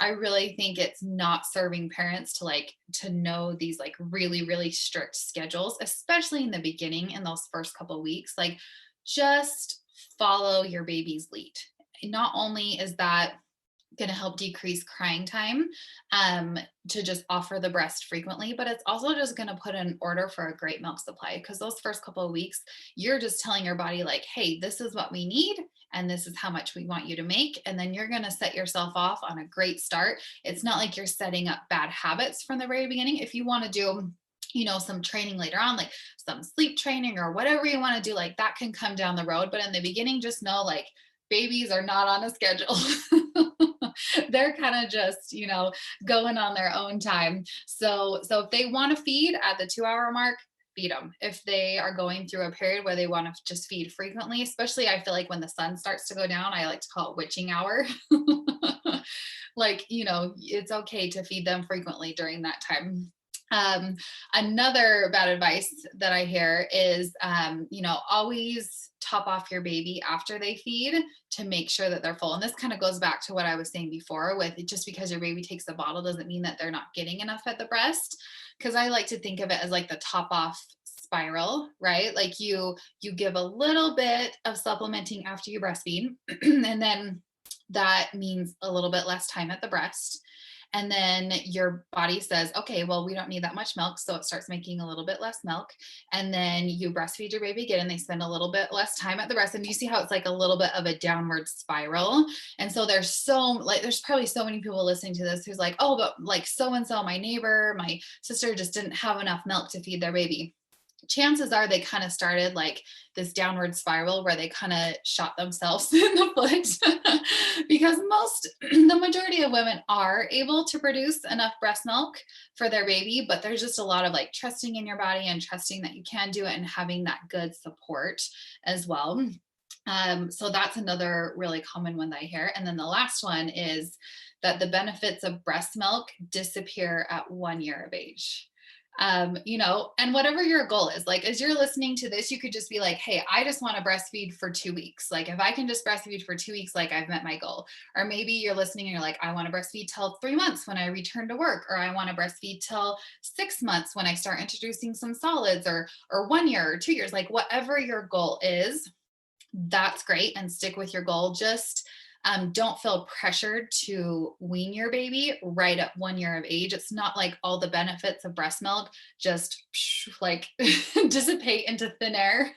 I really think it's not serving parents to know these like really, really strict schedules, especially in the beginning, in those first couple of weeks. Like, just follow your baby's lead. Not only is that going to help decrease crying time, to just offer the breast frequently, but it's also just going to put in order for a great milk supply, because those first couple of weeks, you're just telling your body like, hey, this is what we need and this is how much we want you to make. And then you're going to set yourself off on a great start. It's not like you're setting up bad habits from the very beginning. If you want to do some training later on, like some sleep training or whatever you want to do, like that can come down the road. But in the beginning, just know like babies are not on a schedule. They're kind of just, going on their own time. So if they want to feed at the 2 hour mark, feed them. If they are going through a period where they want to just feed frequently, especially I feel like when the sun starts to go down, I like to call it witching hour. Like, it's okay to feed them frequently during that time. Another bad advice that I hear is, always top off your baby after they feed to make sure that they're full. And this kind of goes back to what I was saying before with just because your baby takes a bottle doesn't mean that they're not getting enough at the breast. Cause I like to think of it as like the top off spiral, right? Like you give a little bit of supplementing after you breastfeed, and then that means a little bit less time at the breast. And then your body says, okay, well, we don't need that much milk. So it starts making a little bit less milk. And then you breastfeed your baby again and they spend a little bit less time at the breast. And you see how it's like a little bit of a downward spiral. And so there's probably so many people listening to this who's like, oh, but like so-and-so, my neighbor, my sister just didn't have enough milk to feed their baby. Chances are they kind of started like this downward spiral where they kind of shot themselves in the foot because the majority of women are able to produce enough breast milk for their baby, but there's just a lot of like trusting in your body and trusting that you can do it and having that good support as well. So that's another really common one that I hear. And then the last one is that the benefits of breast milk disappear at 1 year of age. And whatever your goal is, like as you're listening to this, you could just be like, hey, I just want to breastfeed for 2 weeks. Like if I can just breastfeed for 2 weeks, like I've met my goal. Or maybe you're listening and you're like, I want to breastfeed till 3 months when I return to work, or I want to breastfeed till 6 months when I start introducing some solids, or 1 year or 2 years, like whatever your goal is, that's great, and stick with your goal. Just don't feel pressured to wean your baby right at 1 year of age. It's not like all the benefits of breast milk just like dissipate into thin air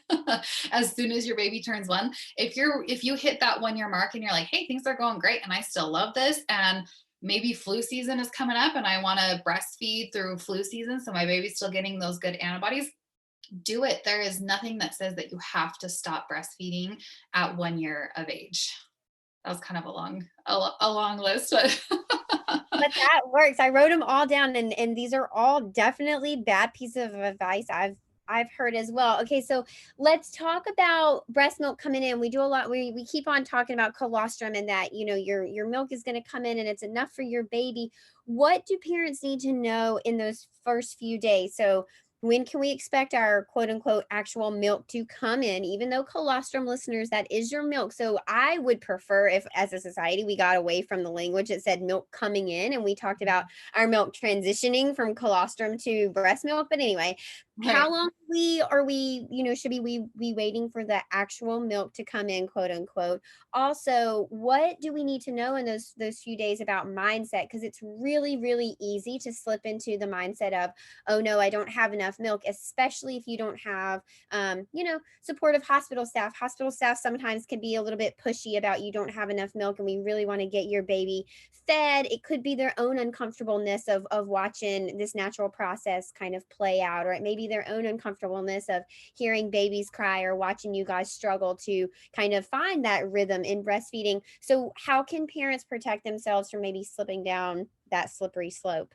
as soon as your baby turns one. If you hit that 1 year mark and you're like, hey, things are going great and I still love this, and maybe flu season is coming up and I want to breastfeed through flu season so my baby's still getting those good antibodies, do it. There is nothing that says that you have to stop breastfeeding at 1 year of age. That was kind of a long list, but But that works. I wrote them all down, and these are all definitely bad pieces of advice I've heard as well. Okay, so let's talk about breast milk coming in. We do a lot. We keep on talking about colostrum, and that your milk is going to come in and it's enough for your baby. What do parents need to know in those first few days? So when can we expect our quote unquote actual milk to come in? Even though colostrum, listeners, that is your milk. So I would prefer if, as a society, we got away from the language that said milk coming in and we talked about our milk transitioning from colostrum to breast milk. But anyway, how right. long should we be waiting for the actual milk to come in, quote unquote? Also, what do we need to know in those few days about mindset? Because it's really, really easy to slip into the mindset of, oh no, I don't have enough milk, especially if you don't have supportive hospital staff. Hospital staff sometimes can be a little bit pushy about you don't have enough milk and we really want to get your baby fed. It could be their own uncomfortableness of watching this natural process kind of play out, or it may be their own uncomfortableness of hearing babies cry or watching you guys struggle to kind of find that rhythm in breastfeeding. So how can parents protect themselves from maybe slipping down that slippery slope?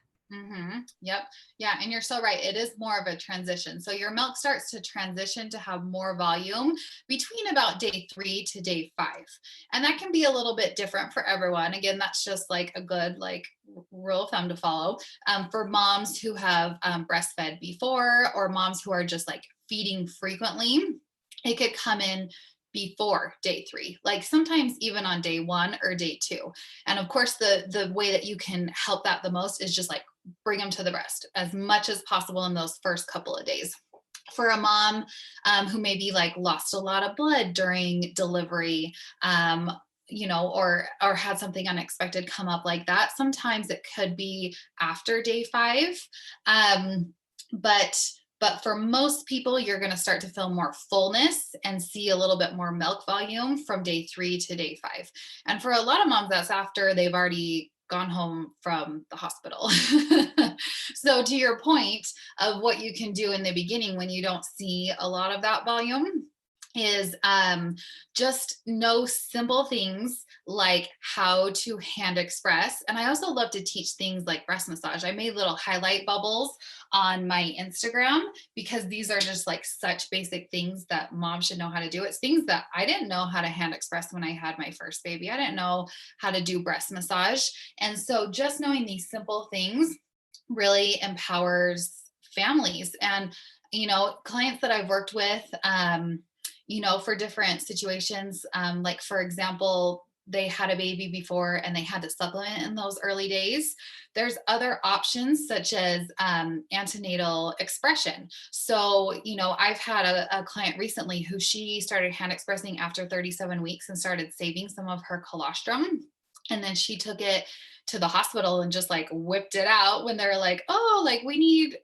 Yep. Yeah. And you're so right. It is more of a transition. So your milk starts to transition to have more volume between about day 3 to day 5. And that can be a little bit different for everyone. Again, that's just like a good, like rule of thumb to follow. For moms who have breastfed before, or moms who are just like feeding frequently, it could come in before day 3, like sometimes even on day 1 or day 2. And of course, the way that you can help that the most is just like bring them to the breast as much as possible in those first couple of days. For a mom who maybe like lost a lot of blood during delivery, or had something unexpected come up like that, sometimes it could be after day 5. But for most people, you're going to start to feel more fullness and see a little bit more milk volume from day 3 to day 5. And for a lot of moms, that's after they've already gone home from the hospital. So to your point of what you can do in the beginning when you don't see a lot of that volume is just know simple things like how to hand express. And I also love to teach things like breast massage. I made little highlight bubbles on my Instagram because these are just like such basic things that moms should know how to do. It's things that I didn't know how to hand express when I had my first baby. I didn't know how to do breast massage. And so just knowing these simple things really empowers families. And, clients that I've worked with, for different situations. Like, for example, they had a baby before and they had to supplement in those early days. There's other options such as antenatal expression. So, I've had a client recently who she started hand expressing after 37 weeks and started saving some of her colostrum. And then she took it to the hospital and just like whipped it out when they're like, oh, we need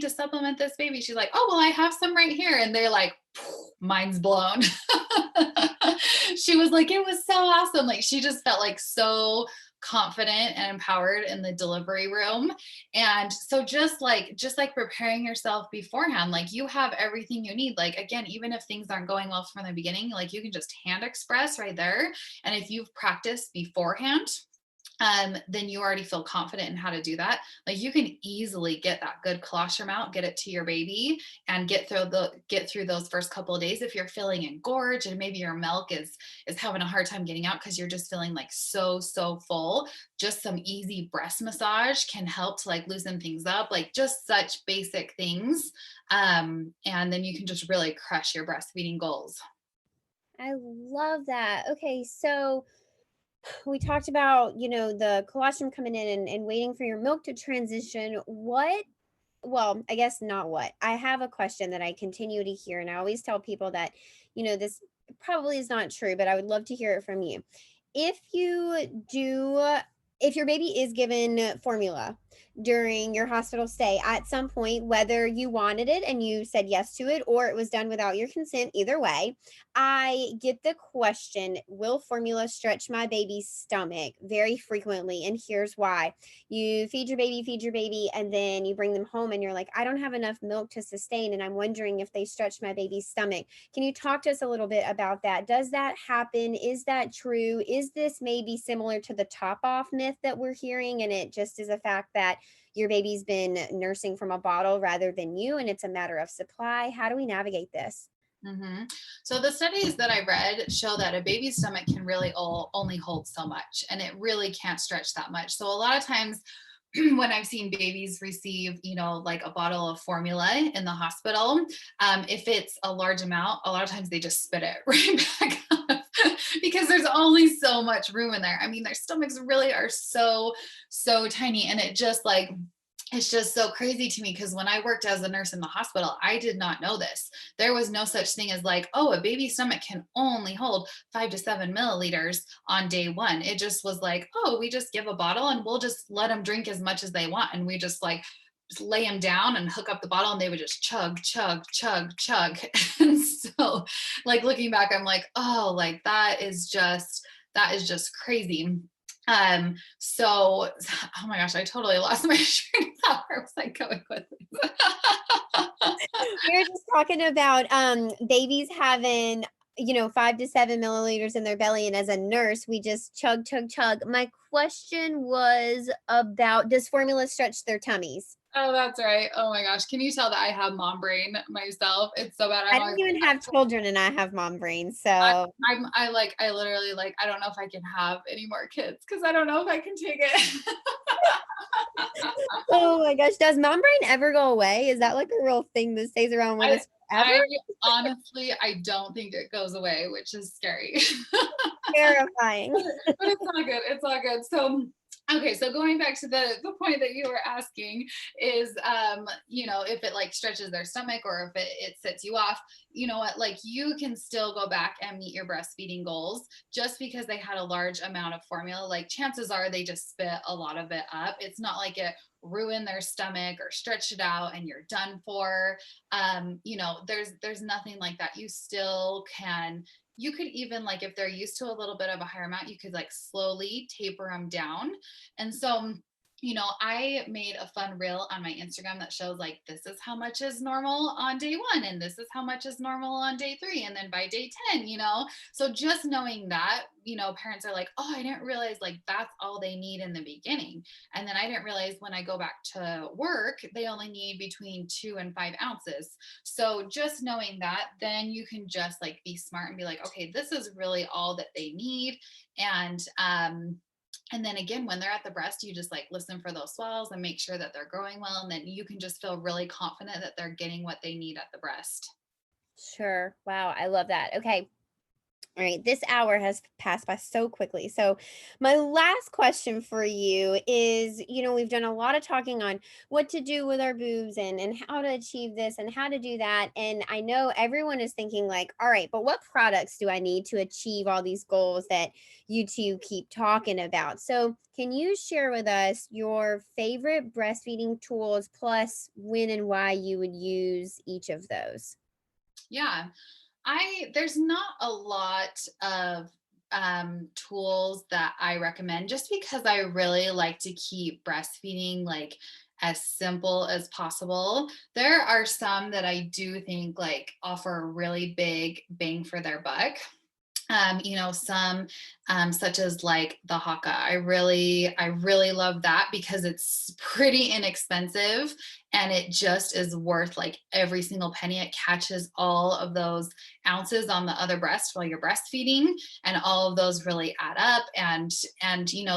to supplement this baby. She's like, oh, well, I have some right here. And they're like, mind's blown. She was like, it was so awesome. Like she just felt like so confident and empowered in the delivery room. And so just like preparing yourself beforehand, like you have everything you need. Like, again, even if things aren't going well from the beginning, like you can just hand express right there. And if you've practiced beforehand, then you already feel confident in how to do that. Like you can easily get that good colostrum out, get it to your baby, and get through those first couple of days if you're feeling engorged and maybe your milk is having a hard time getting out because you're just feeling like so full. Just some easy breast massage can help to like loosen things up, like just such basic things. And then you can just really crush your breastfeeding goals. I love that. Okay, so we talked about, the colostrum coming in and waiting for your milk to transition. Well, I guess not what. I have a question that I continue to hear, and I always tell people that, this probably is not true, but I would love to hear it from you. If you do, if your baby is given formula during your hospital stay at some point, whether you wanted it and you said yes to it, or it was done without your consent, either way, I get the question, will formula stretch my baby's stomach very frequently? And here's why. You feed your baby, and then you bring them home and you're like, I don't have enough milk to sustain. And I'm wondering if they stretch my baby's stomach. Can you talk to us a little bit about that? Does that happen? Is that true? Is this maybe similar to the top off myth that we're hearing? And it just is a fact that your baby's been nursing from a bottle rather than you, and it's a matter of supply. How do we navigate this? Mm-hmm. So the studies that I read show that a baby's stomach can really only hold so much, and it really can't stretch that much. So a lot of times when I've seen babies receive, like a bottle of formula in the hospital, if it's a large amount, a lot of times they just spit it right back up because there's only so much room in there. I mean, their stomachs really are so tiny, and it's just so crazy to me because when I worked as a nurse in the hospital, I did not know this. There was no such thing as like, oh, a baby's stomach can only hold 5 to 7 milliliters on day one. It just was like, oh, we just give a bottle and we'll just let them drink as much as they want. And we just lay them down and hook up the bottle and they would just chug, chug, chug, chug. And so like looking back, I'm like, oh, like that is just crazy. So, oh my gosh, I totally lost my train of thought. Where was I going with this? We were just talking about babies having 5 to 7 milliliters in their belly, and as a nurse we just chug chug chug. My question was about, does formula stretch their tummies? Oh, that's right. Oh my gosh. Can you tell that I have mom brain myself? It's so bad. I I'm don't always even have children and I have mom brain, I, so I literally I don't know if I can have any more kids because I don't know if I can take it. oh my gosh, does mom brain ever go away? Is that like a real thing that stays around with I, us forever? I honestly, I don't think it goes away, which is scary. Terrifying. But it's all good. It's all good. So, okay. So going back to the point that you were asking is, if it like stretches their stomach or if it sets you off, you know what, like you can still go back and meet your breastfeeding goals just because they had a large amount of formula. Like chances are they just spit a lot of it up. It's not like it ruined their stomach or stretched it out and you're done for. There's nothing like that. You could even like if they're used to a little bit of a higher amount, you could like slowly taper them down. And so I made a fun reel on my Instagram that shows like this is how much is normal on day 1 and this is how much is normal on day 3 and then by day 10, so just knowing that, parents are like, oh, I didn't realize like that's all they need in the beginning. And then I didn't realize when I go back to work they only need between 2 and 5 ounces. So just knowing that, then you can just like be smart and be like, okay, this is really all that they need. And then again, when they're at the breast, you just like listen for those swells and make sure that they're growing well. And then you can just feel really confident that they're getting what they need at the breast. Sure. Wow, I love that. Okay. All right, this hour has passed by so quickly. So, my last question for you is, we've done a lot of talking on what to do with our boobs and how to achieve this and how to do that. And I know everyone is thinking like, all right, but what products do I need to achieve all these goals that you two keep talking about? So, can you share with us your favorite breastfeeding tools plus when and why you would use each of those? Yeah. There's not a lot of tools that I recommend just because I really like to keep breastfeeding like as simple as possible. There are some that I do think like offer a really big bang for their buck. Some such as like the HeHe. I really love that because it's pretty inexpensive and it just is worth like every single penny. It catches all of those ounces on the other breast while you're breastfeeding, and all of those really add up. And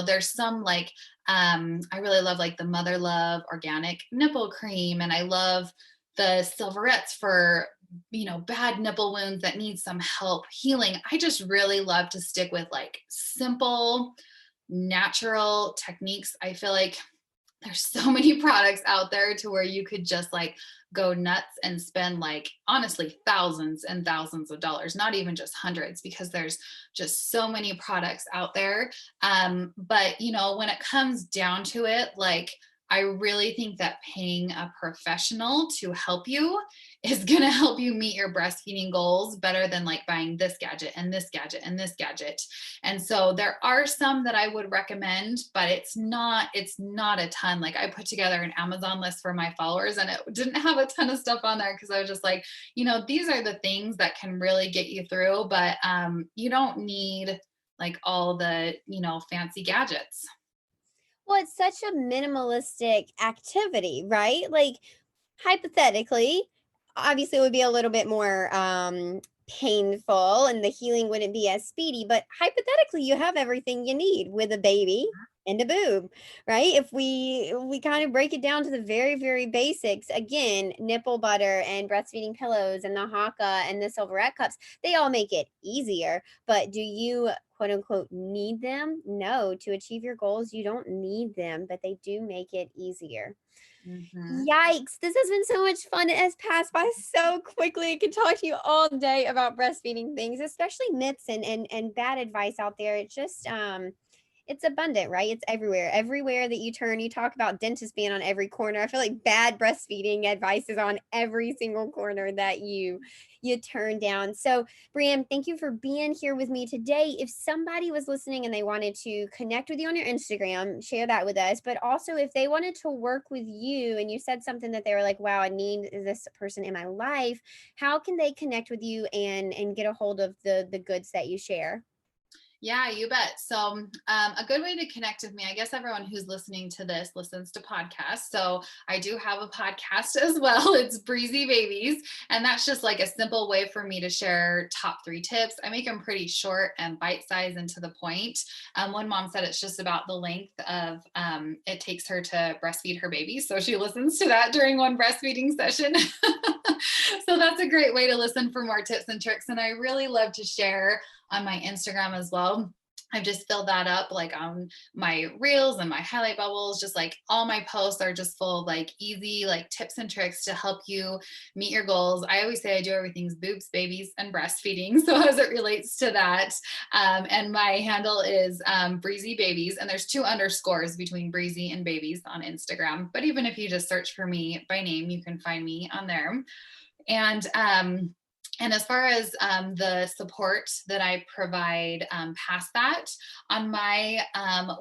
there's some like I really love like the Mother Love organic nipple cream, and I love the silverettes for bad nipple wounds that need some help healing. I just really love to stick with like simple, natural techniques. I feel like there's so many products out there to where you could just like go nuts and spend like honestly thousands and thousands of dollars, not even just hundreds, because there's just so many products out there. But when it comes down to it, like I really think that paying a professional to help you is going to help you meet your breastfeeding goals better than like buying this gadget and this gadget and this gadget. And so there are some that I would recommend, but it's not a ton. Like I put together an Amazon list for my followers and it didn't have a ton of stuff on there because I was just like, these are the things that can really get you through, but you don't need like all the, fancy gadgets. Well, it's such a minimalistic activity, right? Like, hypothetically, obviously it would be a little bit more painful and the healing wouldn't be as speedy, but hypothetically you have everything you need with a baby and a boob, right? If we kind of break it down to the very, very basics, again, nipple butter and breastfeeding pillows and the HeHe and the silverette cups, they all make it easier. But do you quote unquote need them? No, to achieve your goals, you don't need them, but they do make it easier. Mhm. Yikes. This has been so much fun. It has passed by so quickly. I could talk to you all day about breastfeeding things, especially myths and bad advice out there. It's just it's abundant, right? It's everywhere. Everywhere that you turn, you talk about dentists being on every corner. I feel like bad breastfeeding advice is on every single corner that you turn down. So, Brianne, thank you for being here with me today. If somebody was listening and they wanted to connect with you on your Instagram, share that with us. But also, if they wanted to work with you and you said something that they were like, wow, I need this person in my life, how can they connect with you and get a hold of the goods that you share? Yeah, you bet. So, a good way to connect with me, I guess everyone who's listening to this listens to podcasts. So, I do have a podcast as well. It's Breezy Babies. And that's just like a simple way for me to share top 3 tips. I make them pretty short and bite sized and to the point. One mom said it's just about the length of it takes her to breastfeed her baby. So, she listens to that during one breastfeeding session. So, that's a great way to listen for more tips and tricks. And I really love to share on my Instagram as well. I've just filled that up like on my reels and my highlight bubbles. Just like all my posts are just full of like easy like tips and tricks to help you meet your goals. I always say I do everything's boobs, babies, and breastfeeding. So as it relates to that, and my handle is Breezy Babies, and there's 2 underscores between Breezy and Babies on Instagram. But even if you just search for me by name, you can find me on there. And as far as the support that I provide past that, on my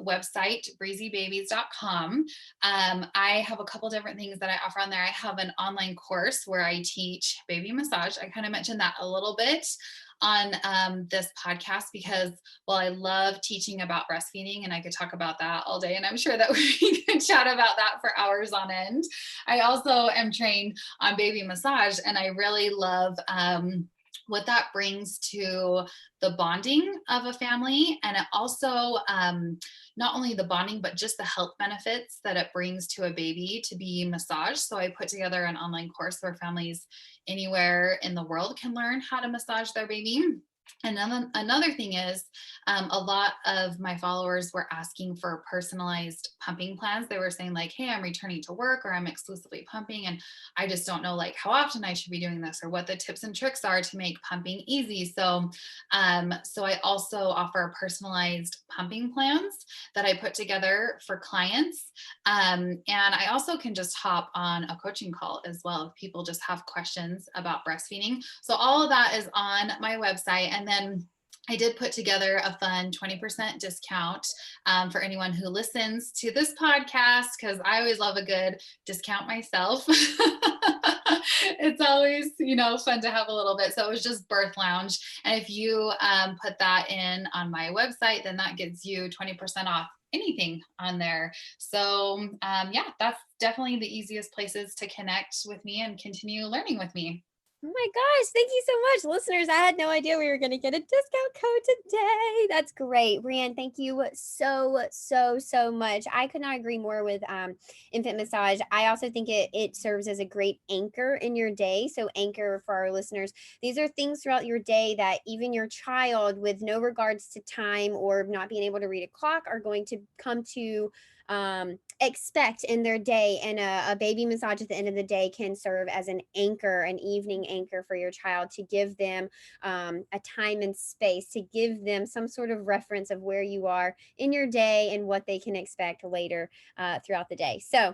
website, breezybabies.com, I have a couple different things that I offer on there. I have an online course where I teach baby massage. I kind of mentioned that a little bit on this podcast because, well, I love teaching about breastfeeding and I could talk about that all day. And I'm sure that we could chat about that for hours on end. I also am trained on baby massage and I really love what that brings to the bonding of a family. And it also, not only the bonding, but just the health benefits that it brings to a baby to be massaged. So I put together an online course where families anywhere in the world can learn how to massage their baby. And then another thing is a lot of my followers were asking for personalized pumping plans. They were saying like, hey, I'm returning to work or I'm exclusively pumping and I just don't know like how often I should be doing this or what the tips and tricks are to make pumping easy. So I also offer personalized pumping plans that I put together for clients. And I also can just hop on a coaching call as well if people just have questions about breastfeeding. So all of that is on my website. And then I did put together a fun 20% discount for anyone who listens to this podcast because I always love a good discount myself. It's always, fun to have a little bit. So it was just Birth Lounge. And if you put that in on my website, then that gives you 20% off anything on there. So yeah, that's definitely the easiest places to connect with me and continue learning with me. Oh my gosh, thank you so much. Listeners, I had no idea we were going to get a discount code today. That's great. Brianne, thank you so much. I could not agree more with infant massage. I also think it serves as a great anchor in your day. So anchor for our listeners. These are things throughout your day that even your child with no regards to time or not being able to read a clock are going to come to expect in their day. And a baby massage at the end of the day can serve as an anchor, an evening anchor for your child, to give them a time and space, to give them some sort of reference of where you are in your day and what they can expect later throughout the day. So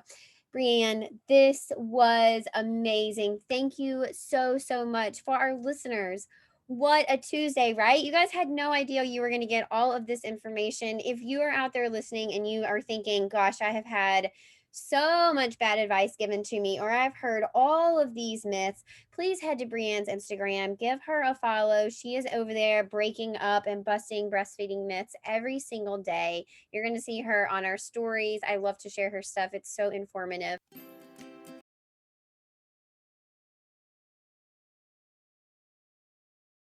Brianne, this was amazing. Thank you so much. For our listeners, what a Tuesday, right? You guys had no idea you were going to get all of this information. If you are out there listening and you are thinking, gosh, I have had so much bad advice given to me, or I've heard all of these myths, please head to Brianne's Instagram, give her a follow. She is over there breaking up and busting breastfeeding myths every single day. You're going to see her on our stories. I love to share her stuff. It's so informative.